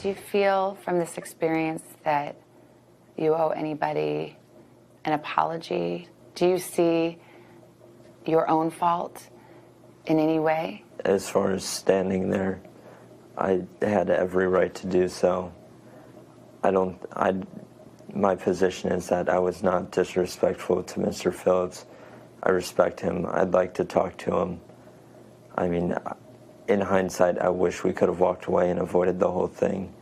Do you feel from this experience that you owe anybody an apology? Do you see your own fault in any way? As far as standing there, I had every right to do so. My position is that I was not disrespectful to Mr. Phillips. I respect him. I'd like to talk to him. I mean, in hindsight, I wish we could have walked away and avoided the whole thing.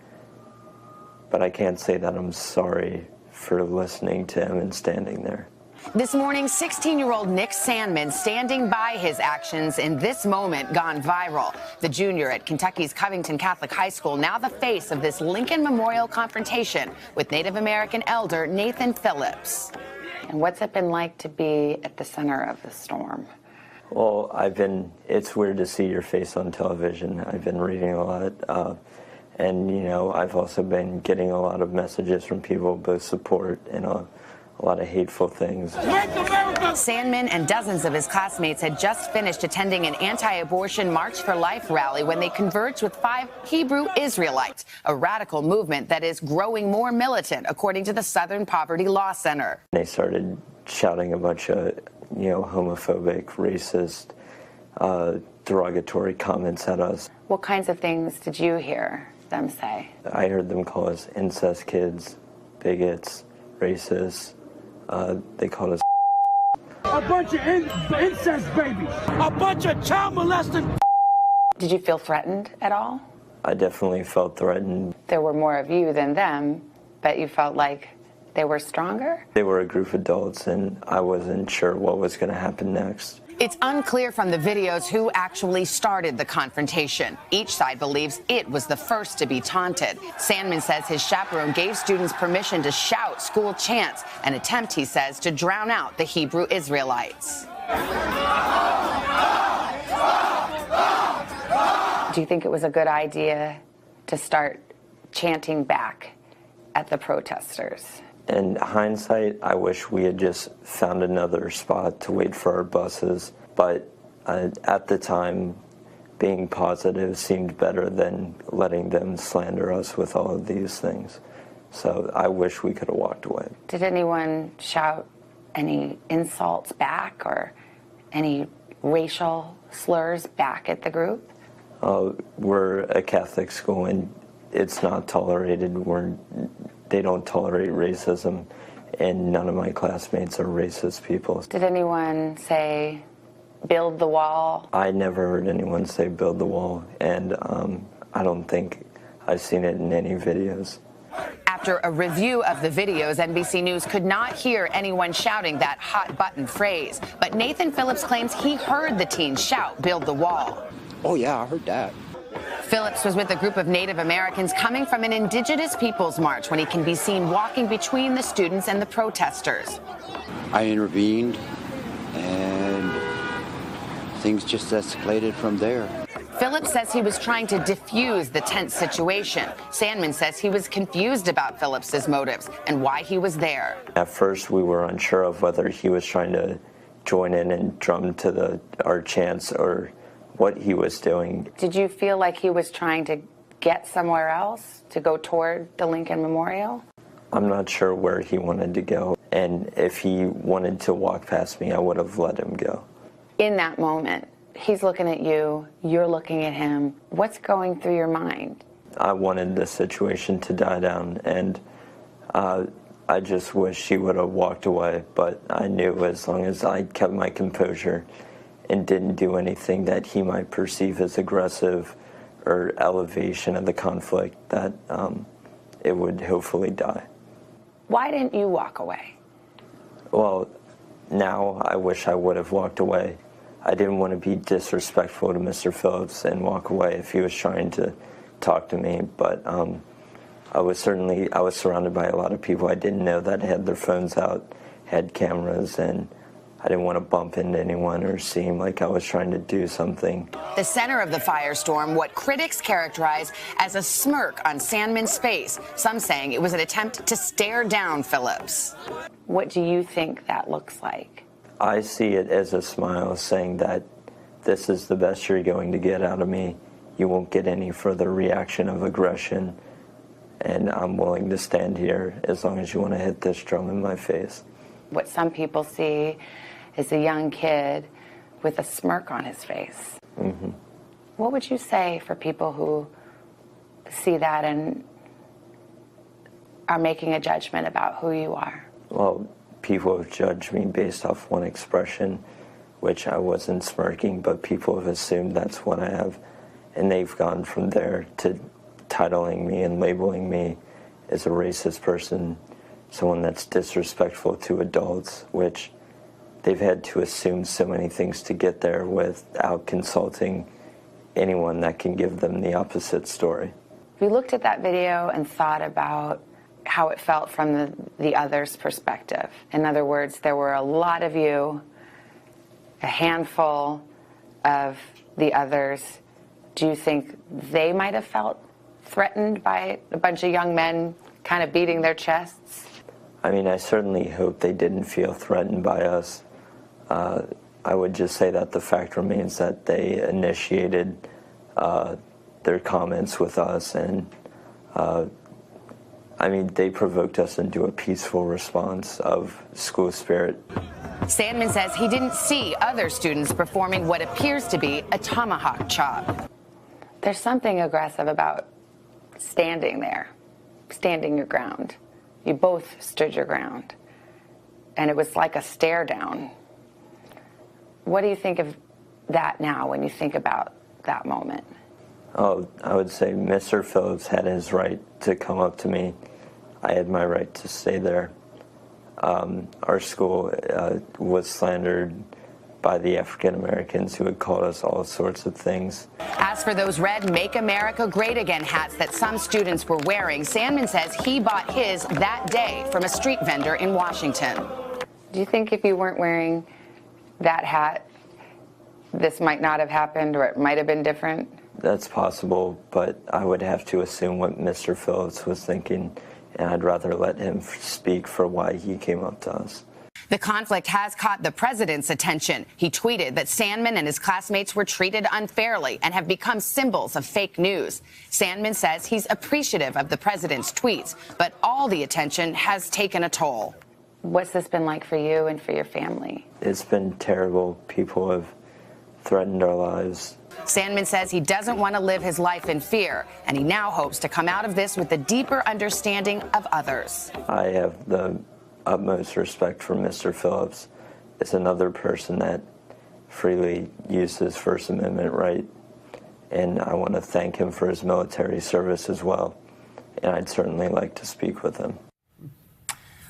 But I can't say that I'm sorry for listening to him and standing there. This morning, 16-year-old Nick Sandman standing by his actions in this moment gone viral. The junior at Kentucky's Covington Catholic High School, now the face of this Lincoln Memorial confrontation with Native American elder Nathan Phillips. And what's it been like to be at the center of the storm? Well, it's weird to see your face on television. I've been reading a lot, and, you know, I've also been getting a lot of messages from people, both support and a lot of hateful things. Sandman and dozens of his classmates had just finished attending an anti-abortion March for Life rally when they converged with 5 Hebrew Israelites, a radical movement that is growing more militant, according to the Southern Poverty Law Center. They started shouting a bunch of, you know, homophobic, racist, derogatory comments at us. What kinds of things did you hear them say? I heard them call us incest kids, bigots, racists. They called us a bunch of incest babies, a bunch of child molesting. Did you feel threatened at all? I definitely felt threatened. There were more of you than them, but you felt like they were stronger? They were a group of adults, and I wasn't sure what was going to happen next. It's unclear from the videos who actually started the confrontation. Each side believes it was the first to be taunted. Sandman says his chaperone gave students permission to shout school chants, an attempt, he says, to drown out the Hebrew Israelites. Do you think it was a good idea to start chanting back at the protesters? In hindsight, I wish we had just found another spot to wait for our buses, but at the time, being positive seemed better than letting them slander us with all of these things. So I wish we could have walked away. Did anyone shout any insults back or any racial slurs back at the group? We're a Catholic school, and it's not tolerated. They don't tolerate racism, and none of my classmates are racist people. Did anyone say, build the wall? I never heard anyone say build the wall, and I don't think I've seen it in any videos. After a review of the videos, NBC News could not hear anyone shouting that hot-button phrase. But Nathan Phillips claims he heard the teens shout, build the wall. Oh, yeah, I heard that. Phillips was with a group of Native Americans coming from an Indigenous Peoples March when he can be seen walking between the students and the protesters. I intervened, and things just escalated from there. Phillips says he was trying to diffuse the tense situation. Sandman says he was confused about Phillips's motives and why he was there. At first, we were unsure of whether he was trying to join in and drum to our chants or what he was doing. Did you feel like he was trying to get somewhere else, to go toward the Lincoln Memorial? I'm not sure where he wanted to go, and if he wanted to walk past me, I would have let him go. In that moment, he's looking at you, you're looking at him. What's going through your mind? I wanted the situation to die down, and I just wish he would have walked away, but I knew as long as I kept my composure and didn't do anything that he might perceive as aggressive or elevation of the conflict, that it would hopefully die. Why didn't you walk away? Well, now I wish I would have walked away. I didn't want to be disrespectful to Mr. Phillips and walk away if he was trying to talk to me, but I was surrounded by a lot of people I didn't know that had their phones out, had cameras, and I didn't want to bump into anyone or seem like I was trying to do something. The center of the firestorm, what critics characterize as a smirk on Sandman's face, some saying it was an attempt to stare down Phillips. What do you think that looks like? I see it as a smile saying that this is the best you're going to get out of me. You won't get any further reaction of aggression. and I'm willing to stand here as long as you want to hit this drum in my face. What some people see is a young kid with a smirk on his face. Mm-hmm. What would you say for people who see that and are making a judgment about who you are? Well, people have judged me based off one expression, which I wasn't smirking, but people have assumed that's what I have. And they've gone from there to titling me and labeling me as a racist person, someone that's disrespectful to adults, which they've had to assume so many things to get there without consulting anyone that can give them the opposite story. We looked at that video and thought about how it felt from the other's perspective. In other words, there were a lot of you, a handful of the others. Do you think they might have felt threatened by a bunch of young men kind of beating their chests? I mean, I certainly hope they didn't feel threatened by us. I would just say that the fact remains that they initiated their comments with us, and I mean, they provoked us into a peaceful response of school spirit. Sandman says he didn't see other students performing what appears to be a tomahawk chop. There's something aggressive about standing there, standing your ground. You both stood your ground, and it was like a stare down. What do you think of that now when you think about that moment? Oh, I would say Mr. Phillips had his right to come up to me. I had my right to stay there. Our school was slandered by the African Americans who had called us all sorts of things. As for those red Make America Great Again hats that some students were wearing, Sandman says he bought his that day from a street vendor in Washington. Do you think if you weren't wearing that hat, this might not have happened, or it might have been different? That's possible, but I would have to assume what Mr. Phillips was thinking, and I'd rather let him speak for why he came up to us. The conflict has caught the president's attention. He tweeted that Sandman and his classmates were treated unfairly and have become symbols of fake news. Sandman says he's appreciative of the president's tweets, but all the attention has taken a toll. What's this been like for you and for your family? It's been terrible. People have threatened our lives. Sandman says he doesn't want to live his life in fear, and he now hopes to come out of this with a deeper understanding of others. I have the utmost respect for Mr. Phillips. It's another person that freely used his First Amendment right, and I want to thank him for his military service as well, and I'd certainly like to speak with him.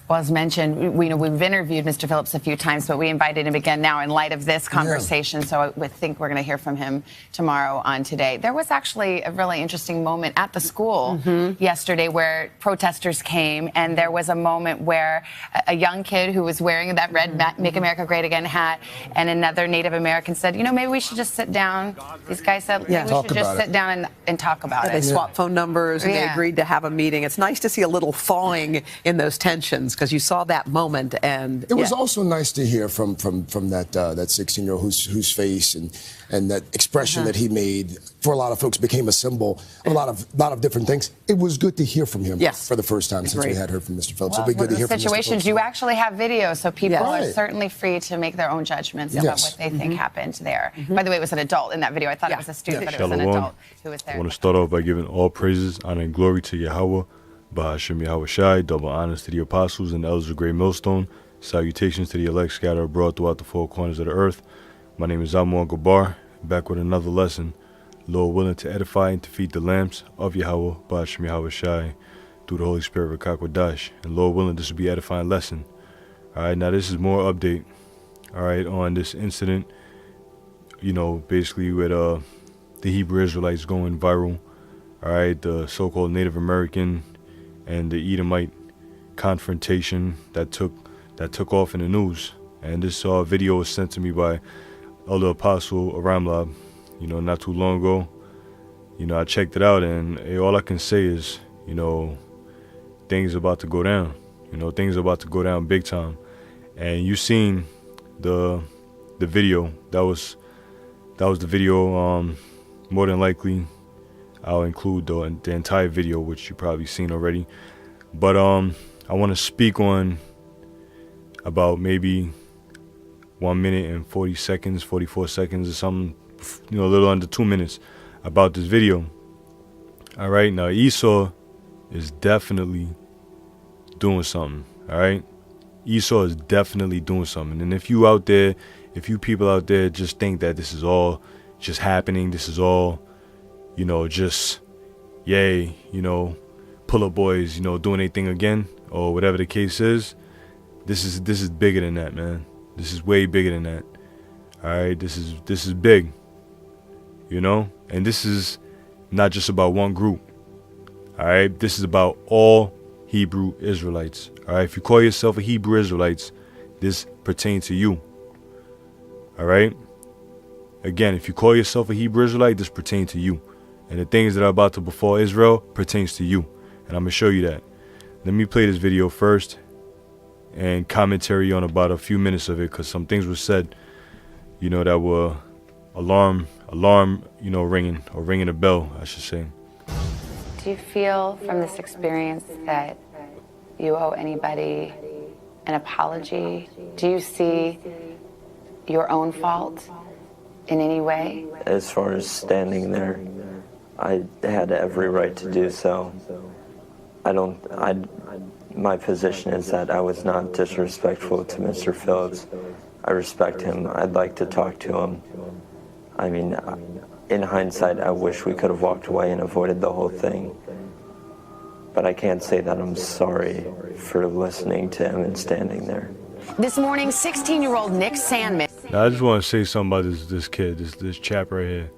Well, as mentioned, we've interviewed Mr. Phillips a few times, but we invited him again now in light of this conversation. Yeah. So I think we're going to hear from him tomorrow on Today. There was actually a really interesting moment at the school yesterday where protesters came, and there was a moment where a young kid who was wearing that red Make America Great Again hat, and another Native American said, you know, maybe we should just sit down. These guys said, maybe we should just sit down and talk about it. They swapped phone numbers, and they agreed to have a meeting. It's nice to see a little thawing in those tensions, because you saw that moment, and it was also nice to hear from that 16-year-old whose face and that expression that he made for a lot of folks became a symbol of a lot of different things. It was good to hear from him for the first time since we had heard from Mr. Phillips. Well, it'll be good to hear from Mr. Phillips. Situations you actually have video, so people are certainly free to make their own judgments about what they think happened there. By the way, it was an adult in that video. I thought it was a student, but it was an adult who was there. I want to start off by giving all praises, honor, and glory to Yahweh, Bahashim Yahweh Shai, double honors to the apostles and the elders of Great Millstone. Salutations to the elect scattered abroad throughout the four corners of the earth. My name is Amon Gabar, back with another lesson. Lord willing to edify and to feed the lamps of Yahweh, Bahashim Yahweh Shai, through the Holy Spirit of Kakwadash. And Lord willing, this will be an edifying lesson. All right, now this is more update, all right, on this incident, you know, basically with the Hebrew Israelites going viral, all right, the so-called Native American and the Edomite confrontation that took off in the news. And this video was sent to me by Elder Apostle Aramlab, you know, not too long ago. You know, I checked it out, and all I can say is, you know, things about to go down. You know, things about to go down big time. And you seen the video. That was the video. More than likely, I'll include the entire video, which you probably seen already. But I want to speak on about maybe 1 minute and 40 seconds, 44 seconds or something, a little under 2 minutes about this video. All right, now Esau is definitely doing something. All right, Esau is definitely doing something. And if you out there, if you people out there just think that this is all just happening, this is all, just yay, pull up boys, doing anything again, or whatever the case is, this is bigger than that, man. This is way bigger than that. All right, this is big, and this is not just about one group. All right, this is about all Hebrew Israelites. All right, if you call yourself a Hebrew Israelites, this pertains to you. All right, again, if you call yourself a Hebrew Israelite, this pertains to you, and the things that are about to befall Israel pertains to you, and I'm gonna show you that. Let me play this video first and commentary on about a few minutes of it, because some things were said, that were alarm, ringing a bell, I should say. Do you feel from this experience that you owe anybody an apology? Do you see your own fault in any way? As far as standing there, I had every right to do so. My position is that I was not disrespectful to Mr. Phillips. I respect him. I'd like to talk to him. I mean, in hindsight, I wish we could have walked away and avoided the whole thing. But I can't say that I'm sorry for listening to him and standing there. This morning, 16-year-old Nick Sandman. Now, I just want to say something about this kid, this chap right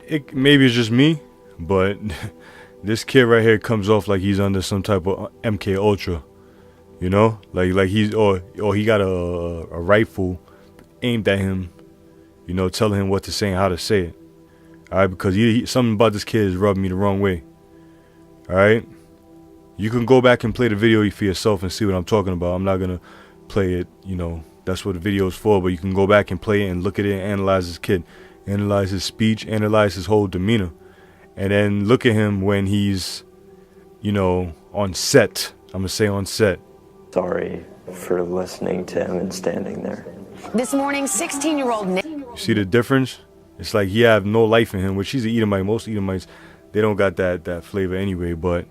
here. Maybe it's just me, but this kid right here comes off like he's under some type of MK Ultra, like he's or he got a rifle aimed at him, telling him what to say and how to say it. All right, because something about this kid is rubbing me the wrong way. All right, you can go back and play the video for yourself and see what I'm talking about. I'm not gonna play it, that's what the video is for. But you can go back and play it and look at it and analyze this kid, analyze his speech, analyze his whole demeanor, and then look at him when he's, on set. I'm gonna say on set. Sorry for listening to him and standing there. This morning, 16-year-old Nick. You see the difference? It's like he have no life in him, which he's an Edomite. Most Edomites, they don't got that flavor anyway, but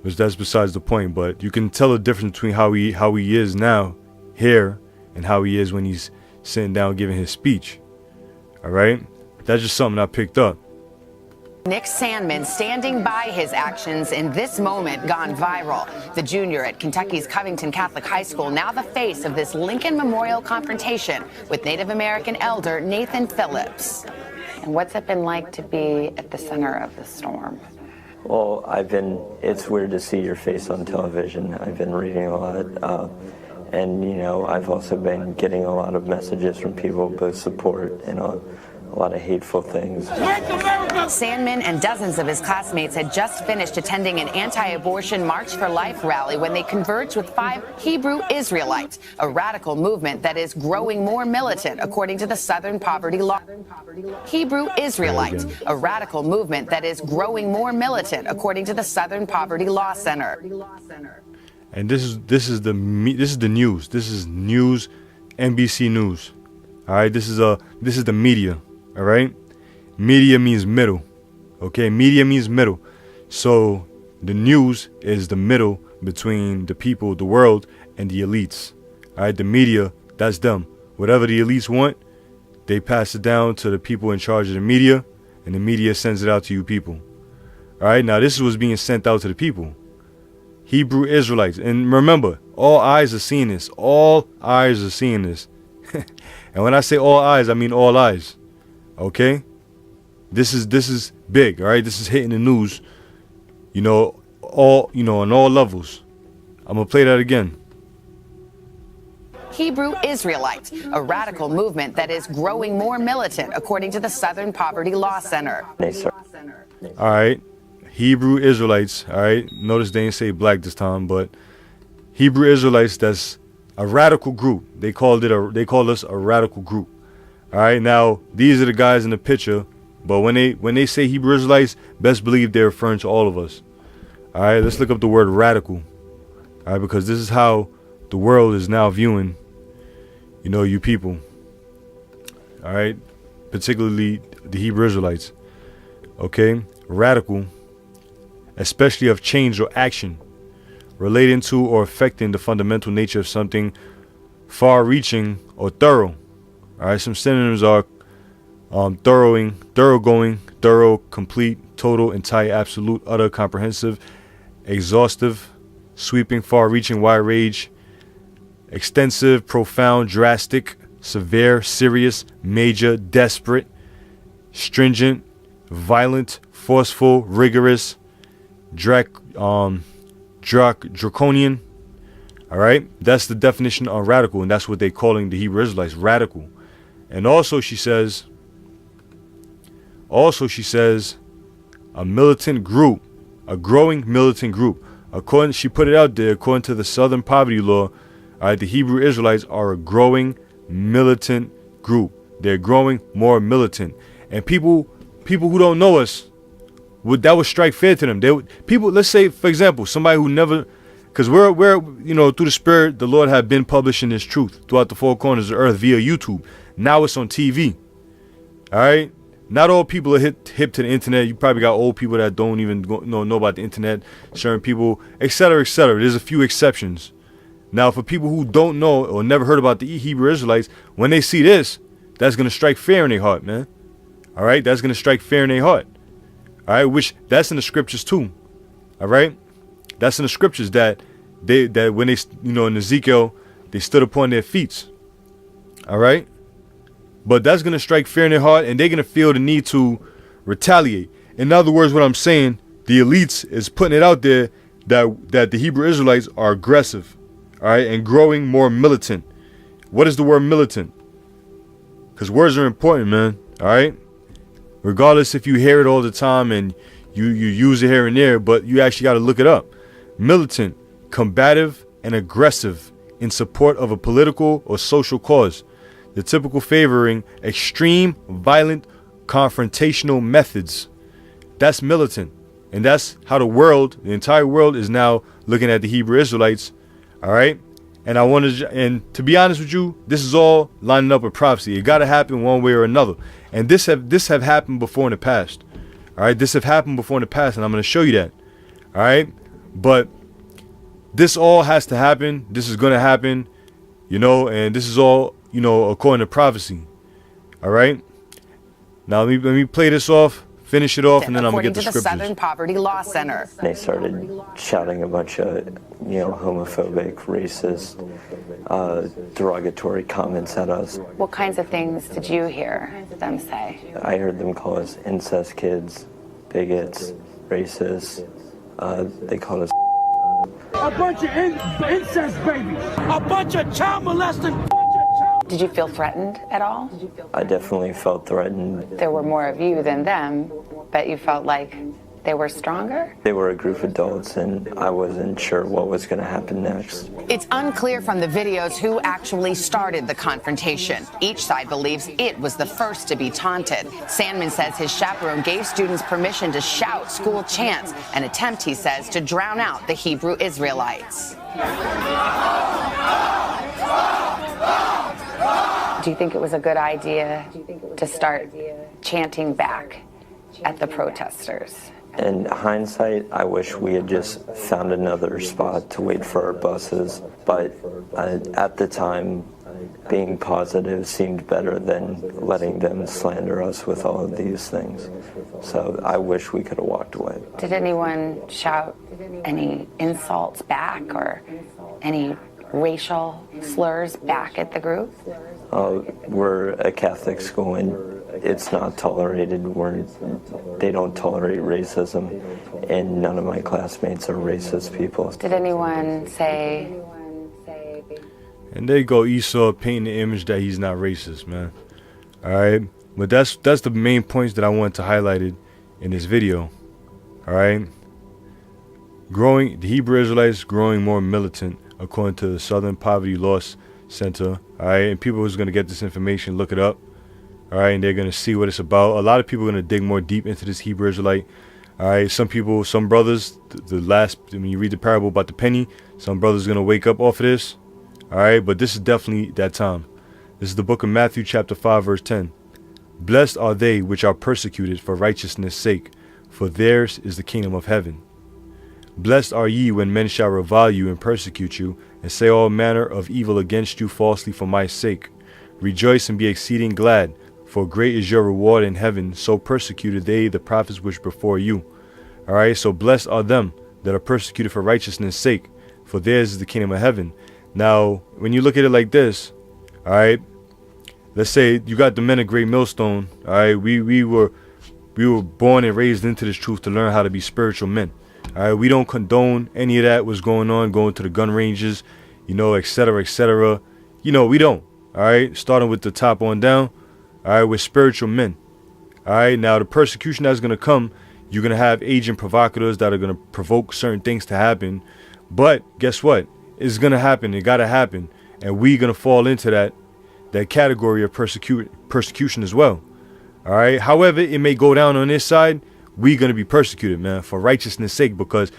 that's besides the point. But you can tell the difference between how he is now here and how he is when he's sitting down giving his speech. All right, that's just something I picked up. Nick Sandman standing by his actions in this moment gone viral. The junior at Kentucky's Covington Catholic High School, now the face of this Lincoln Memorial confrontation with Native American elder Nathan Phillips. And what's it been like to be at the center of the storm? Well, it's weird to see your face on television. I've been reading a lot, and I've also been getting a lot of messages from people, both support and a lot of hateful things. Sandman and dozens of his classmates had just finished attending an anti-abortion March for Life rally when they converged with 5 Hebrew Israelites, a radical movement that is growing more militant, according to the Southern Poverty Law. Hebrew Israelites, a radical movement that is growing more militant, according to the Southern Poverty Law Center. And this is the news. This is news, NBC News. All right, this is the media. All right, media means middle. Okay, media means middle. So the news is the middle between the people, the world, and the elites. All right, the media, that's them. Whatever the elites want, they pass it down to the people in charge of the media, and the media sends it out to you people. All right, now this is what's being sent out to the people. Hebrew Israelites. And remember, all eyes are seeing this. All eyes are seeing this. And when I say all eyes, I mean all eyes. Okay? This is big, all right? This is hitting the news, on all levels. I'm going to play that again. Hebrew Israelites, a radical movement that is growing more militant, according to the Southern Poverty Law Center. All right. Hebrew Israelites, all right? Notice they didn't say black this time, but Hebrew Israelites, that's a radical group. They call us a radical group. All right, now these are the guys in the picture But when they say Hebrew Israelites, best believe they're referring to all of us. All right, let's look up the word radical. All right, because this is how the world is now viewing, you people. All right, particularly the Hebrew Israelites. Okay, radical, especially of change or action relating to or affecting the fundamental nature of something far-reaching or thorough. All right, some synonyms are thoroughgoing, thorough, complete, total, entire, absolute, utter, comprehensive, exhaustive, sweeping, far-reaching, wide-range, extensive, profound, drastic, severe, serious, major, desperate, stringent, violent, forceful, rigorous, draconian. All right, that's the definition of radical, and that's what they're calling the Hebrew Israelites, radical. And also she says a militant group, a growing militant group. She put it out there, according to the Southern Poverty Law, all right, the Hebrew Israelites are a growing militant group. They're growing more militant. And people who don't know us, that would strike fear to them. Let's say, for example, somebody who never, because we're through the Spirit, the Lord had been publishing this truth throughout the four corners of the earth via YouTube. Now it's on TV. All right? Not all people are hip to the internet. You probably got old people that don't even know about the internet, certain people, etc., etc. There's a few exceptions. Now, for people who don't know or never heard about the Hebrew Israelites, when they see this, that's going to strike fear in their heart, man. All right? That's going to strike fear in their heart. All right? Which, that's in the scriptures too. All right? That's in the scriptures that when they, in Ezekiel, they stood upon their feet. All right? But that's going to strike fear in their heart, and they're going to feel the need to retaliate. In other words, what I'm saying, the elites is putting it out there that the Hebrew Israelites are aggressive, all right, and growing more militant. What is the word militant? Because words are important, man, all right? Regardless if you hear it all the time and you use it here and there, but you actually got to look it up. Militant, combative, and aggressive in support of a political or social cause. The typical favoring extreme, violent, confrontational methods. That's militant. And that's how the entire world is now looking at the Hebrew Israelites. All right. And to be honest with you, this is all lining up with prophecy. It got to happen one way or another. And this have happened before in the past. All right. This have happened before in the past, and I'm going to show you that. All right. But this all has to happen. This is going to happen, and this is all, according to prophecy. All right. Now let me play this off, finish it off, and then I'm gonna get the scriptures. According to the Southern Poverty Law Center, they started shouting a bunch of, homophobic, racist, derogatory comments at us. What kinds of things did you hear them say? I heard them call us incest kids, bigots, racists. They called us a bunch of incest babies, a bunch of child molesting. Did you feel threatened at all? I definitely felt threatened. There were more of you than them, but you felt like they were stronger? They were a group of adults, and I wasn't sure what was going to happen next. It's unclear from the videos who actually started the confrontation. Each side believes it was the first to be taunted. Sandman says his chaperone gave students permission to shout school chants, an attempt, he says, to drown out the Hebrew Israelites. Do you think it was a good idea to start chanting back at the protesters? In hindsight, I wish we had just found another spot to wait for our buses, but at the time, being positive seemed better than letting them slander us with all of these things. So I wish we could have walked away. Did anyone shout any insults back or any racial slurs back at the group? We're a Catholic school, and it's not tolerated. They don't tolerate racism, and none of my classmates are racist people. Did anyone say? And there you go, Esau painting the image that he's not racist, man. All right, but that's the main points that I wanted to highlight in this video. All right, the Hebrew Israelites growing more militant, according to the Southern Poverty Law Center. All right, and people who's going to get this information, look it up. All right, and they're going to see what it's about. A lot of people are going to dig more deep into this Hebrew Israelite. All right, some brothers, when you read the parable about the penny, some brothers are going to wake up off of this. All right, but this is definitely that time. This is the book of Matthew chapter 5, verse 10. Blessed are they which are persecuted for righteousness' sake, for theirs is the kingdom of heaven. Blessed are ye when men shall revile you and persecute you, and say all manner of evil against you falsely for my sake. Rejoice and be exceeding glad, for great is your reward in heaven. So persecuted they the prophets which before you. All right, so blessed are them that are persecuted for righteousness' sake, for theirs is the kingdom of heaven. Now, when you look at it like this, all right, let's say you got the men of Great Millstone. All right, we were born and raised into this truth to learn how to be spiritual men. All right, we don't condone any of that what's going on, going to the gun ranges, et cetera, et cetera. We don't. All right, starting with the top on down. All right, we're spiritual men. All right, now the persecution that's going to come, you're going to have agent provocateurs that are going to provoke certain things to happen. But guess what? It's going to happen. It got to happen. And we're going to fall into that category of persecution as well. All right. However, it may go down on this side. We're going to be persecuted, man, for righteousness' sake, because,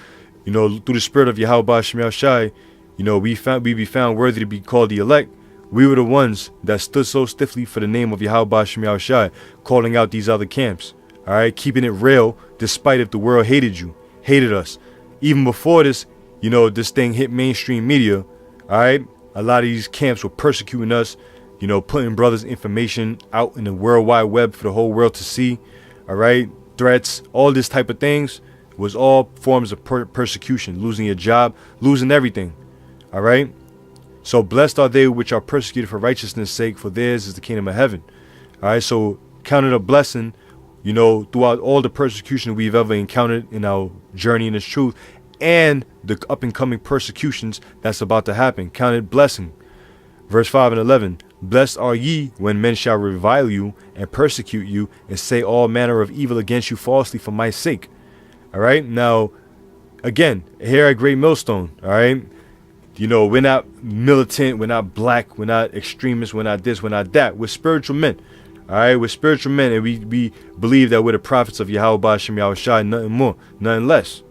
through the spirit of Yahweh Shem Shai, we be found worthy to be called the elect. We were the ones that stood so stiffly for the name of Yahweh Shem Shai, calling out these other camps. All right. Keeping it real, despite if the world hated us. Even before this, this thing hit mainstream media. All right. A lot of these camps were persecuting us, putting brothers' information out in the World Wide Web for the whole world to see. All right. Threats, all this type of things was all forms of persecution, losing your job, losing everything. All right. So blessed are they which are persecuted for righteousness' sake, for theirs is the kingdom of heaven. All right. So count it a blessing, throughout all the persecution we've ever encountered in our journey in this truth, and the up and coming persecutions that's about to happen. Count it blessing. Verse 5 and 11. Blessed are ye when men shall revile you and persecute you and say all manner of evil against you falsely for my sake. All right. Now, again, here at Great Millstone. All right. We're not militant. We're not black. We're not extremists. We're not this. We're not that. We're spiritual men. All right. We're spiritual men. And we believe that we're the prophets of Yahweh Shem Yahushai, nothing more, nothing less.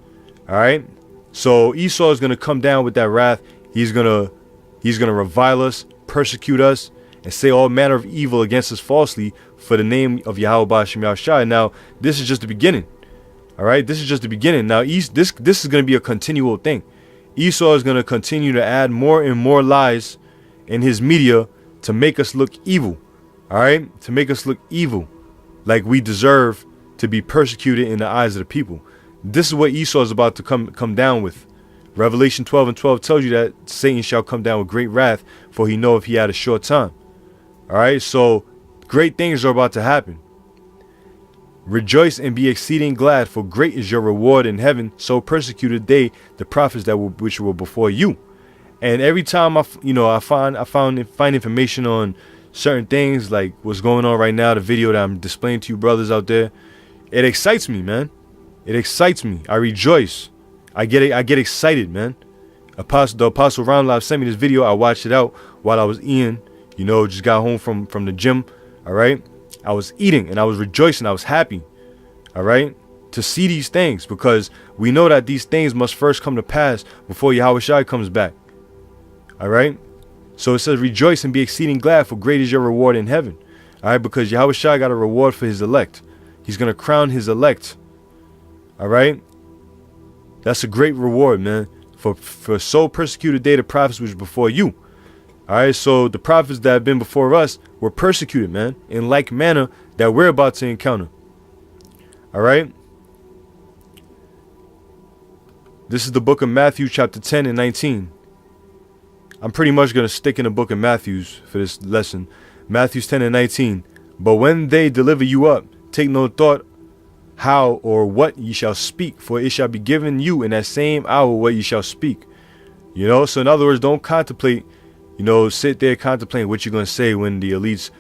All right. So Esau is going to come down with that wrath. He's going to revile us, persecute us, and say all manner of evil against us falsely for the name of Yahweh Shem Yahushai. Now, this is just the beginning. All right, this is just the beginning. Now, this is going to be a continual thing. Esau is going to continue to add more and more lies in his media to make us look evil. All right, to make us look evil, like we deserve to be persecuted in the eyes of the people. This is what Esau is about to come down with. Revelation 12 and 12 tells you that Satan shall come down with great wrath, for he knoweth he had a short time. All right, so great things are about to happen. Rejoice and be exceeding glad, for great is your reward in heaven. So persecuted they the prophets which were before you. And every time I find information on certain things, like what's going on right now, the video that I'm displaying to you brothers out there, it excites me, man. It excites me. I rejoice. I get excited, man. The Apostle Ramlab sent me this video. I watched it out while I was eating. Just got home from the gym. All right. I was eating and I was rejoicing. I was happy. All right. To see these things, because we know that these things must first come to pass before Yahweh Shai comes back. All right. So it says, rejoice and be exceeding glad, for great is your reward in heaven. All right. Because Yahweh Shai got a reward for his elect. He's going to crown his elect. All right. That's a great reward, man. For so persecuted they the prophets which before you. All right. So the prophets that have been before us were persecuted, man, in like manner that we're about to encounter. All right. This is the book of Matthew, chapter 10 and 19. I'm pretty much going to stick in the book of Matthews for this lesson. Matthew 10 and 19. But when they deliver you up, take no thought how or what ye shall speak, for it shall be given you in that same hour what ye shall speak. So in other words, don't contemplate, sit there contemplating what you're going to say when the elites,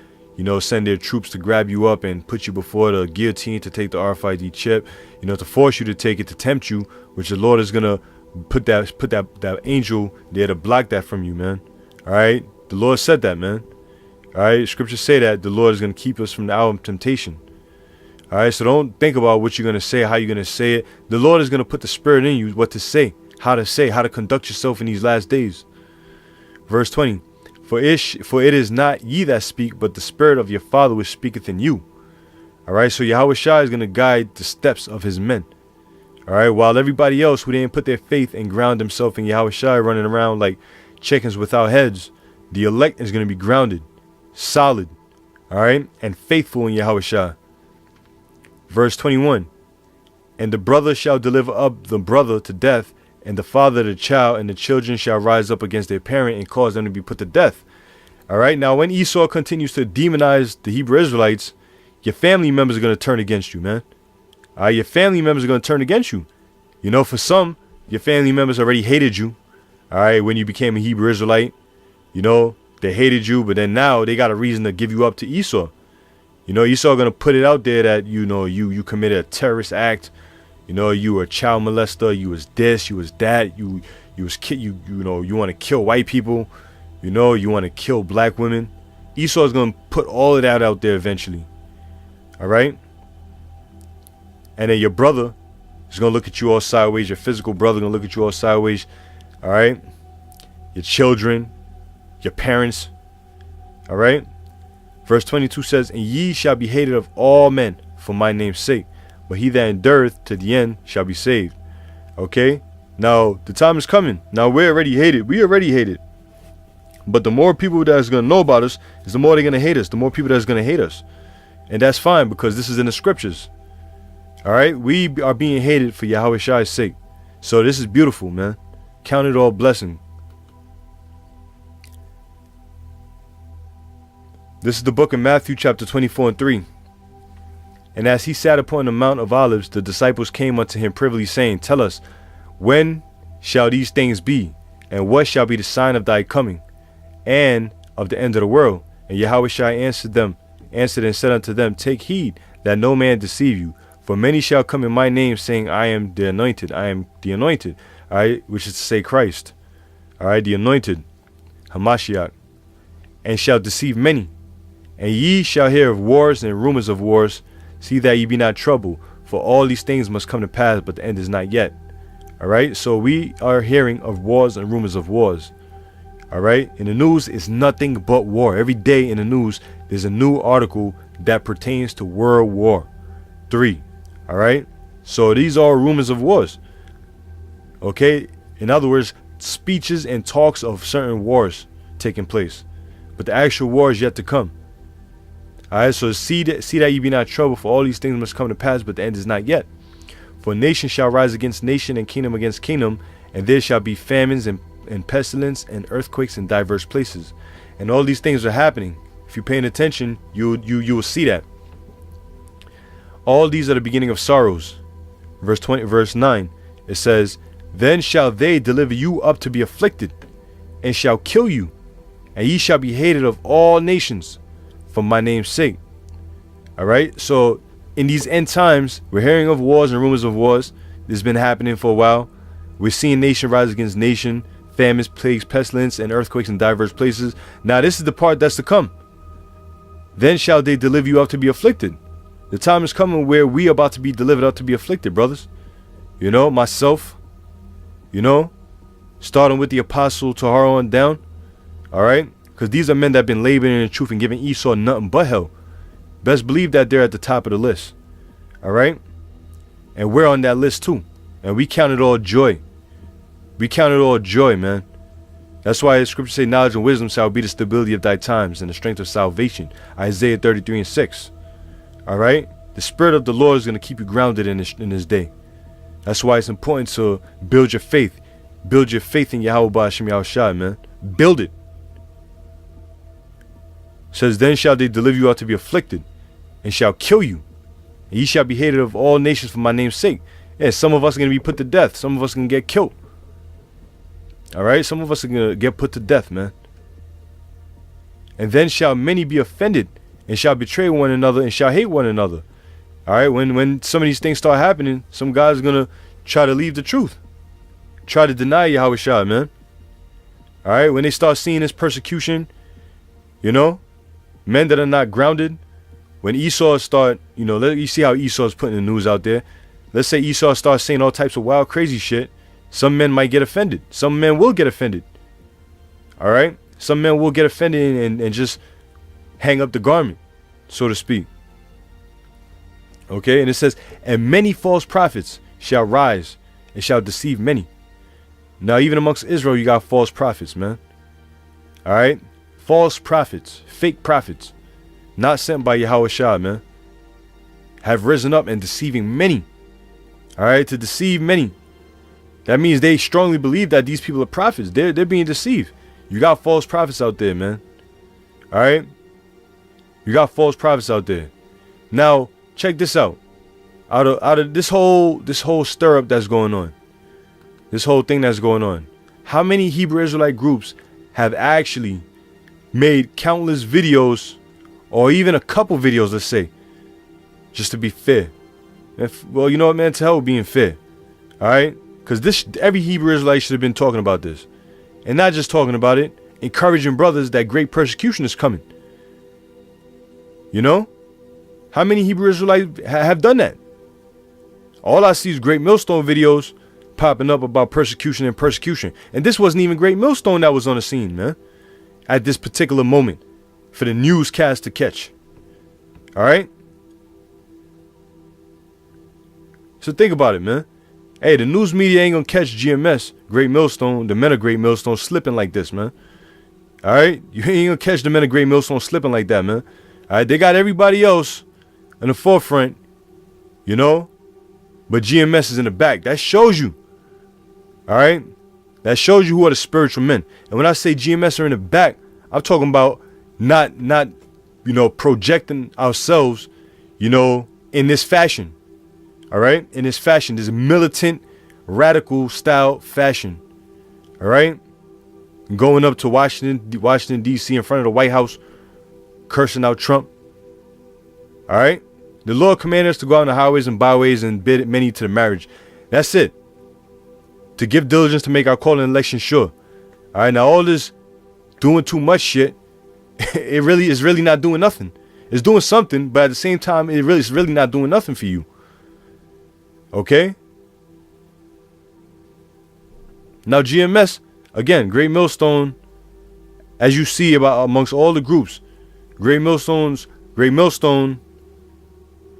send their troops to grab you up and put you before the guillotine to take the RFID chip, to force you to take it, to tempt you, which the Lord is going to put that angel there to block that from you, man. All right. The Lord said that, man. All right, scriptures say that the Lord is going to keep us from the hour of temptation. All right, so don't think about what you're going to say, how you're going to say it. The Lord is going to put the Spirit in you, what to say, how to conduct yourself in these last days. Verse 20, for it is not ye that speak, but the Spirit of your Father which speaketh in you. All right, so Yahweh Shai is going to guide the steps of his men. All right, while everybody else who didn't put their faith and ground themselves in Yahweh Shai running around like chickens without heads, the elect is going to be grounded, solid, all right, and faithful in Yahweh Shai. Verse 21, and the brother shall deliver up the brother to death, and the father the child, and the children shall rise up against their parent and cause them to be put to death. All right, now when Esau continues to demonize the Hebrew Israelites, your family members are going to turn against you, man. Your family members are going to turn against you. You know, for some, your family members already hated you. All right, when you became a Hebrew Israelite, you know, they hated you, but then now they got a reason to give you up to Esau. You know, Esau going to put it out there that, you know, you committed a terrorist act. You know, you were a child molester. You was this, you was that. You know, you want to kill white people. You know, you want to kill black women. Esau is going to put all of that out there eventually. All right. And then your brother is going to look at you all sideways. Your physical brother going to look at you all sideways. All right. Your children, your parents. All right. Verse 22 says, and ye shall be hated of all men for my name's sake, but he that endureth to the end shall be saved. Okay. Now the time is coming. Now we're already hated. We already hated. But the more people that's going to know about us is the more they're going to hate us. The more people that's going to hate us. And that's fine because this is in the scriptures. All right, we are being hated for Yahweh Shai's sake. So this is beautiful, man. Count it all blessing. This is the book of Matthew chapter 24 and 3. And as he sat upon the Mount of Olives, the disciples came unto him privily, saying, tell us, when shall these things be? And what shall be the sign of thy coming, and of the end of the world? And Yahweh Shai answered and said unto them, take heed that no man deceive you. For many shall come in my name, saying, I am the anointed, I am the anointed. All right, which is to say Christ. All right, the anointed, Hamashiach, and shall deceive many. And ye shall hear of wars and rumors of wars. See that ye be not troubled, for all these things must come to pass, but the end is not yet. All right, so we are hearing of wars and rumors of wars. All right, in the news is nothing but war. Every day in the news, there's a new article that pertains to World War III. All right, so these are rumors of wars. Okay, in other words, speeches and talks of certain wars taking place, but the actual war is yet to come. All right, so see that ye be not troubled, for all these things must come to pass, but the end is not yet. For nation shall rise against nation, and kingdom against kingdom, and there shall be famines and pestilence and earthquakes in diverse places. And all these things are happening. If you're paying attention, you will see that. All these are the beginning of sorrows. Verse 9, it says, then shall they deliver you up to be afflicted, and shall kill you, and ye shall be hated of all nations for my name's sake. All right, so in these end times, we're hearing of wars and rumors of wars. This has been happening for a while. We're seeing nation rise against nation, famines, plagues, pestilence, and earthquakes in diverse places. Now this is the part that's to come. Then shall they deliver you up to be afflicted. The time is coming where we are about to be delivered up to be afflicted, brothers. You know, myself, you know, starting with the apostle Tahar on down. All right, because these are men that have been laboring in the truth and giving Esau nothing but hell. Best believe that they're at the top of the list. All right, and we're on that list too, and we count it all joy. We count it all joy, man. That's why the scriptures say knowledge and wisdom shall be the stability of thy times and the strength of salvation. Isaiah 33 and 6. All right, the Spirit of the Lord is going to keep you grounded in this day. That's why it's important to build your faith. Build your faith in Yahweh Ba'ashem Yahushua, man. Build it. It says, then shall they deliver you out to be afflicted, and shall kill you, and ye shall be hated of all nations for my name's sake. Yeah, some of us are going to be put to death. Some of us are going to get killed. All right, some of us are going to get put to death, man. And then shall many be offended, and shall betray one another, and shall hate one another. All right, when some of these things start happening, some guys are going to try to leave the truth. Try to deny Yahweh Shai, man. All right, when they start seeing this persecution, you know, men that are not grounded, when Esau start, you see how Esau's putting the news out there. Let's say Esau starts saying all types of wild, crazy shit. Some men might get offended. Some men will get offended. All right? Some men will get offended and just hang up the garment, so to speak. Okay? And it says, and many false prophets shall rise and shall deceive many. Now, even amongst Israel, you got false prophets, man. All right? False prophets, fake prophets, not sent by Yahweh Shah, man, have risen up and deceiving many. All right? To deceive many. That means they strongly believe that these people are prophets. They're being deceived. You got false prophets out there, man. All right? You got false prophets out there. Now, check this out. Out of this whole stir up that's going on. This whole thing that's going on. How many Hebrew Israelite groups have actually made countless videos, or even a couple videos, let's say, just to be fair? Well, you know what, man? To hell with being fair. All right? Because every Hebrew Israelite should have been talking about this. And not just talking about it, encouraging brothers that great persecution is coming. You know? How many Hebrew Israelites have done that? All I see is Great Millstone videos popping up about persecution and persecution. And this wasn't even Great Millstone that was on the scene, man. At this particular moment. For the newscast to catch. Alright? So think about it, man. Hey, the news media ain't gonna catch GMS, Great Millstone, the men of Great Millstone slipping like this, man. Alright? You ain't gonna catch the men of Great Millstone slipping like that, man. Alright? They got everybody else in the forefront, you know? But GMS is in the back. That shows you. Alright? That shows you who are the spiritual men. And when I say GMS are in the back, I'm talking about not projecting ourselves, in this fashion. All right? In this fashion, this militant, radical style fashion. All right? Going up to Washington, D.C. in front of the White House, cursing out Trump. All right? The Lord commanded us to go out on the highways and byways and bid many to the marriage. That's it. To give diligence to make our call and election sure. All right? Now, all this doing too much shit, it really is really not doing nothing. It's doing something, but at the same time, it's really not doing nothing for you. Okay? Now GMS, again, Great Millstone, as you see amongst all the groups, Great Millstone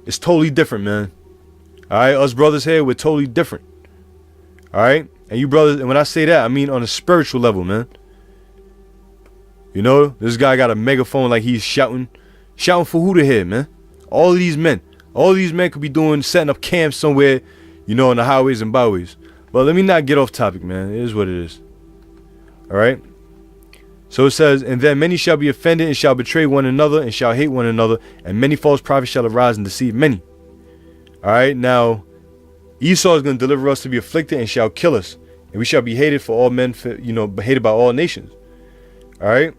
is totally different, man. Alright, us brothers here, we're totally different. Alright? And you brothers, and when I say that, I mean on a spiritual level, man. This guy got a megaphone like he's shouting. Shouting for who to hear, man? All these men could be setting up camps somewhere, on the highways and byways. But let me not get off topic, man. It is what it is. All right? So it says, and then many shall be offended and shall betray one another and shall hate one another, and many false prophets shall arise and deceive many. All right? Now, Esau is going to deliver us to be afflicted and shall kill us, and we shall be hated for all men, hated by all nations. All right?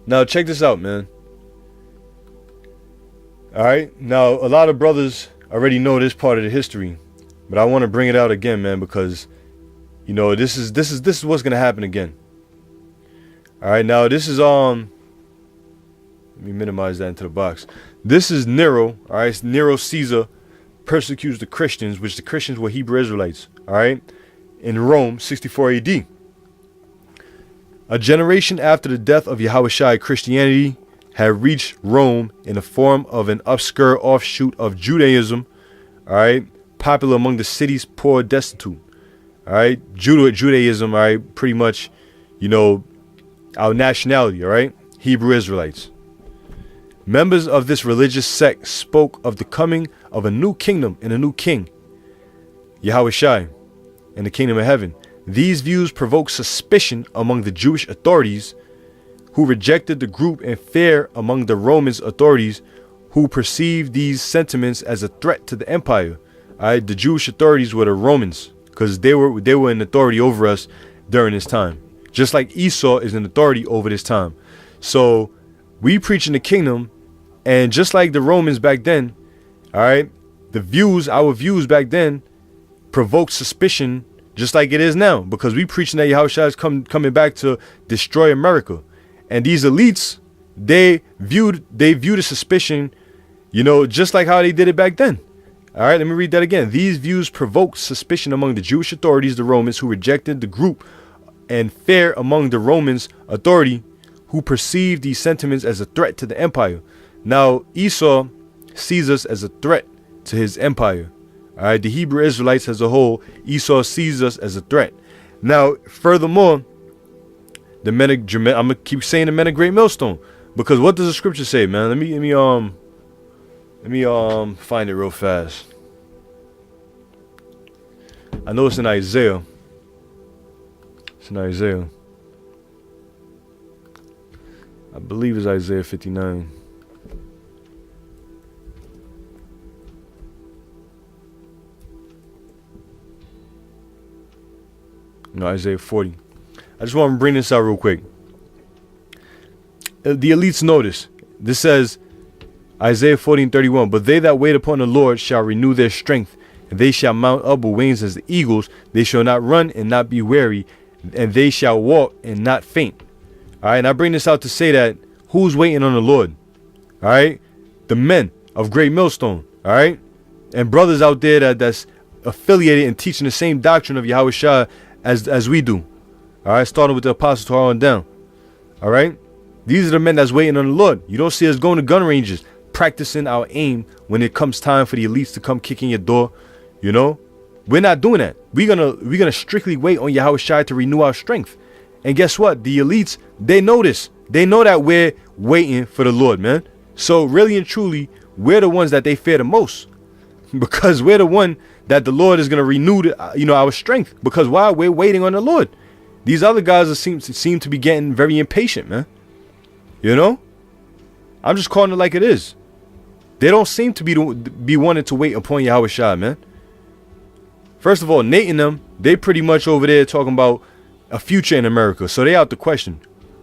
Now, check this out, man. All right. Now, a lot of brothers already know this part of the history, but I want to bring it out again, man, because, this is what's going to happen again. All right. Now, this is, let me minimize that into the box. This is Nero. All right. Nero Caesar persecutes the Christians, which the Christians were Hebrew Israelites. All right. In Rome, 64 AD. A generation after the death of Yahushua, Christianity had reached Rome in the form of an obscure offshoot of Judaism, all right, popular among the city's poor destitute. All right, Judaism, all right, pretty much, our nationality, all right, Hebrew Israelites. Members of this religious sect spoke of the coming of a new kingdom and a new king, Yahushua, and the kingdom of heaven. These views provoked suspicion among the Jewish authorities, who rejected the group, and fear among the Roman authorities, who perceived these sentiments as a threat to the empire. All right, the Jewish authorities were the Romans, because they were in authority over us during this time, just like Esau is in authority over this time. So we preach in the kingdom, and just like the Romans back then, all right, our views back then provoked suspicion, just like it is now, because we preaching that Yahushua is coming back to destroy America. And these elites, they viewed a suspicion, just like how they did it back then. All right, let me read that again. These views provoked suspicion among the Jewish authorities, the Romans, who rejected the group, and fear among the Romans authority, who perceived these sentiments as a threat to the empire. Now, Esau sees us as a threat to his empire. All right, the Hebrew Israelites as a whole, Esau sees us as a threat. Now, furthermore, I'm gonna keep saying the men of Great Millstone, because what does the scripture say, man? Let me find it real fast. I know it's in Isaiah. It's in Isaiah. I believe it's Isaiah 59. No, Isaiah 40. I just want to bring this out real quick. The elites notice. This says, Isaiah 40:31. But they that wait upon the Lord shall renew their strength, and they shall mount up with wings as the eagles. They shall not run and not be weary, and they shall walk and not faint. All right, and I bring this out to say that who's waiting on the Lord? All right, the men of Great Millstone. All right, and brothers out there that's affiliated and teaching the same doctrine of Yahweh Shah as we do. All right, starting with the apostles on down. All right, these are the men that's waiting on the Lord. You don't see us going to gun ranges, practicing our aim when it comes time for the elites to come kicking your door. We're not doing that. We're gonna strictly wait on Yahweh Shai to renew our strength. And guess what? The elites, they know this. They know that we're waiting for the Lord, man. So really and truly, we're the ones that they fear the most, because we're the one that the Lord is gonna renew our strength. Because why? We're waiting on the Lord. These other guys seem to be getting very impatient, man. I'm just calling it like it is. They don't seem to be wanting to wait upon Yahweh Shai, man. First of all, Nate and them, they pretty much over there talking about a future in America. So they out the question.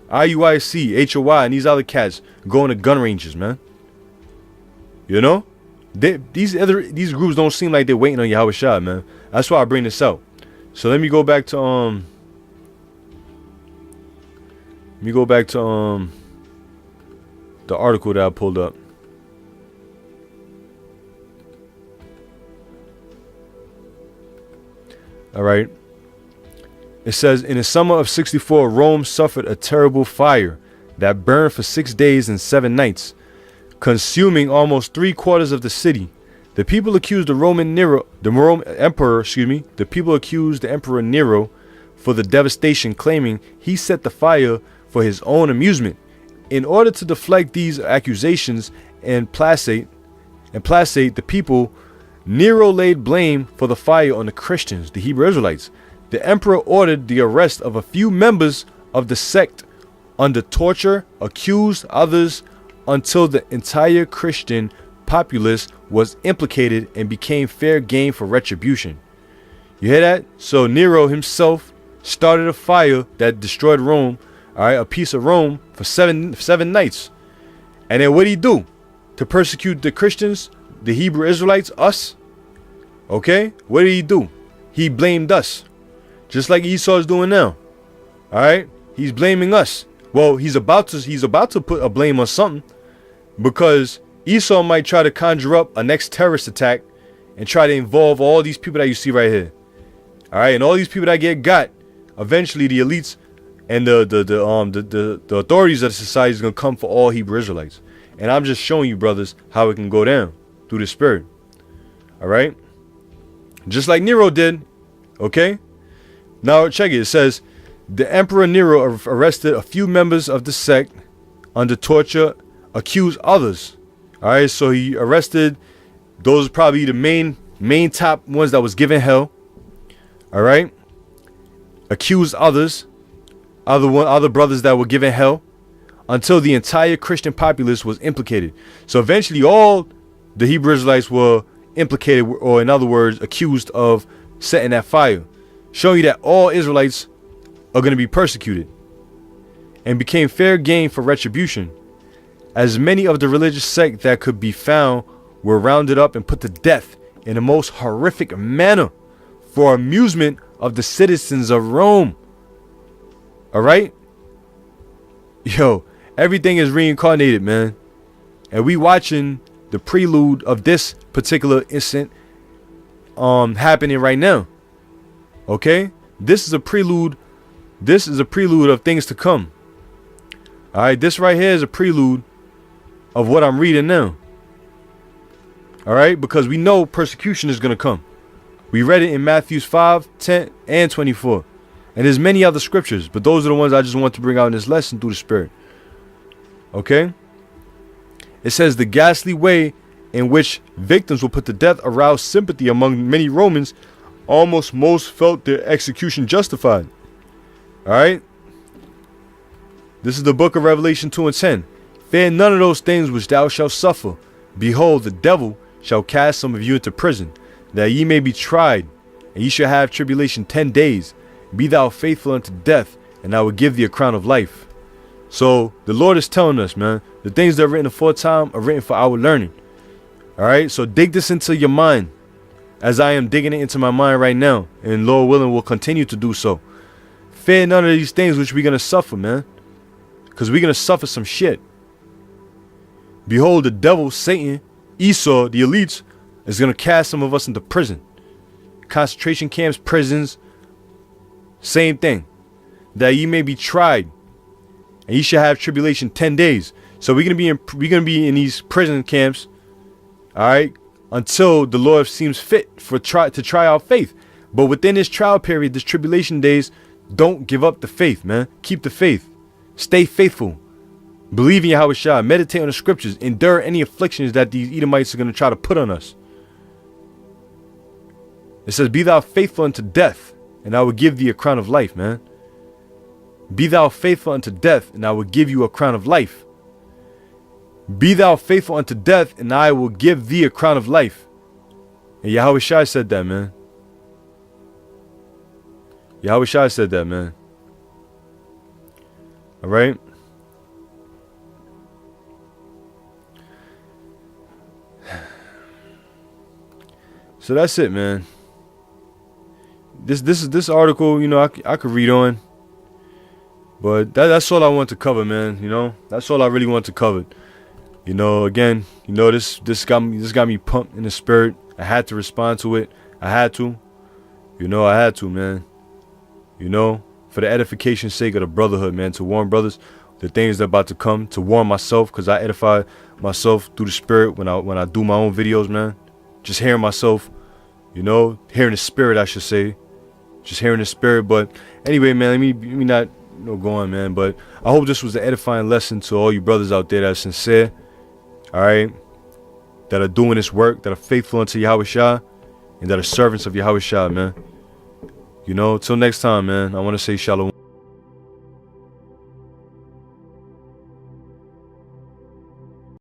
IUIC, HOI, and these other cats going to gun ranges, man. These groups don't seem like they're waiting on Yahweh Shai, man. That's why I bring this out. So let me go back to the article that I pulled up. All right. It says, in the summer of 64, Rome suffered a terrible fire that burned for 6 days and 7 nights, consuming almost 3/4 of the city. The people accused the Emperor Nero for the devastation, claiming he set the fire for his own amusement. In order to deflect these accusations and placate the people, Nero laid blame for the fire on the Christians, the Hebrew Israelites. The emperor ordered the arrest of a few members of the sect under torture, accused others until the entire Christian populace was implicated and became fair game for retribution. You hear that? So Nero himself started a fire that destroyed Rome, all right, a piece of Rome for seven nights. And then what did he do? To persecute the Christians, the Hebrew Israelites, us? Okay, what did he do? He blamed us. Just like Esau is doing now. All right, he's blaming us. Well, he's about to put a blame on something, because Esau might try to conjure up a next terrorist attack and try to involve all these people that you see right here. All right, and all these people that get got, eventually the elites and the authorities of the society is gonna come for all Hebrew Israelites. And I'm just showing you, brothers, how it can go down through the spirit. All right, just like Nero did. Okay. Now check it. It says the Emperor Nero arrested a few members of the sect under torture, accused others. All right, so he arrested those, probably the main top ones that was given hell. All right, accused others, other brothers that were given hell, until the entire Christian populace was implicated. So eventually, all the Hebrew Israelites were implicated, or in other words, accused of setting that fire, showing you that all Israelites are going to be persecuted and became fair game for retribution, as many of the religious sect that could be found were rounded up and put to death in the most horrific manner for amusement of the citizens of Rome. All right, yo, Everything is reincarnated, man. And we watching the prelude of this particular incident happening right now. Okay? This is a prelude. This is a prelude of things to come. All right, this right here is a prelude of what I'm reading now. All right, because we know persecution is going to come. We read it in Matthew 5, 10, and 24. And there's many other scriptures, but those are the ones I just want to bring out in this lesson through the Spirit. Okay? It says the ghastly way in which victims were put to death aroused sympathy among many Romans. Almost most felt their execution justified. All right? This is the book of Revelation 2 and 10. Fear none of those things which thou shalt suffer. Behold, the devil shall cast some of you into prison, that ye may be tried, and ye shall have tribulation 10 days. Be thou faithful unto death, and I will give thee a crown of life. So the Lord is telling us, man, the things that are written aforetime are written for our learning. All right, so dig this into your mind, as I am digging it into my mind right now, and Lord willing will continue to do so. Fear none of these things which we're going to suffer, man, because we're going to suffer some shit. Behold, the devil, Satan, Esau, the elites, is going to cast some of us into prison. Concentration camps, prisons, same thing. That ye may be tried, and ye shall have tribulation 10 days. So we're gonna be in these prison camps, all right, until the Lord seems fit to try our faith. But within this trial period, this tribulation days, don't give up the faith, man. Keep the faith. Stay faithful. Believe in Yahweh Shah. Meditate on the scriptures. Endure any afflictions that these Edomites are going to try to put on us. It says, be thou faithful unto death, and I will give thee a crown of life, man. Be thou faithful unto death, and I will give you a crown of life. Be thou faithful unto death, and I will give thee a crown of life. And Yahweh Shai said that, man. Yahweh Shai said that, man. All right. So that's it, man. This article, you know, I could read on, but that's all I want to cover, man. You know, that's all I really want to cover. You know, again, you know, this got me pumped in the spirit. I had to respond to it. I had to. You know, I had to, man. You know, for the edification's sake of the brotherhood, man, to warn brothers the things that are about to come, to warn myself, because I edify myself through the spirit when I do my own videos, man. Just hearing myself, you know, hearing the spirit, I should say. Just hearing the spirit. But anyway, man, let me not, you know, go on, man. But I hope this was an edifying lesson to all you brothers out there that are sincere, all right, that are doing this work, that are faithful unto Yahweh Shah, and that are servants of Yahweh Shah, man. You know, till next time, man, I want to say shalom.